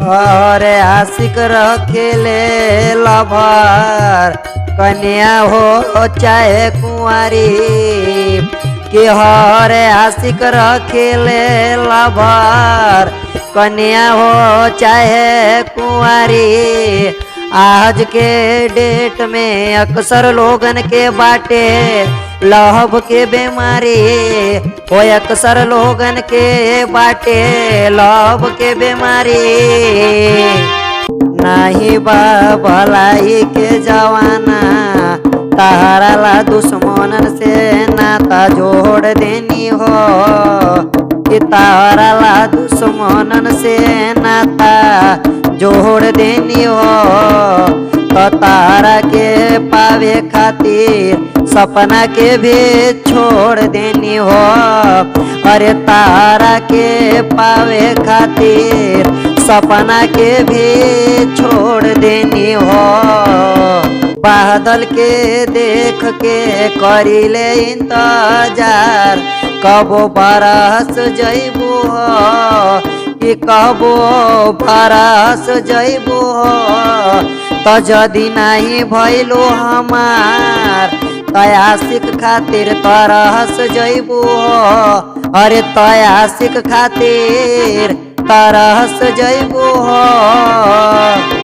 अरे आशिक रखेले लभर कन्या हो चाहे कुंवारी कि हरे आशिक रखेले लभर कन्या हो चाहे कुंवारी। आज के डेट में अक्सर लोगन के बाटे लहब के बीमारी हो, अक्सर लोगन के बाटे लहब के बीमारी। नाही बा भलाई के जवाना तारा ला दुश्मनन से नाता जोड़ देनी हो कि तारा ला दुश्मनन से नाता जोड़ देनी हो। तो तारा के पावे खातिर सपना के भी छोड़ देनी हो। अरे तारा के पावे खातिर सपना के भी छोड़ देनी हो। बादल के देख के करीले इंतजार कबो बरस जइबू हो कि कबो बरस जइबू हो। तो जदि नहीं भइलो हमार आशिक खातिर तरस जइबू हो। अरे आशिक खातिर तरस जइबू हो।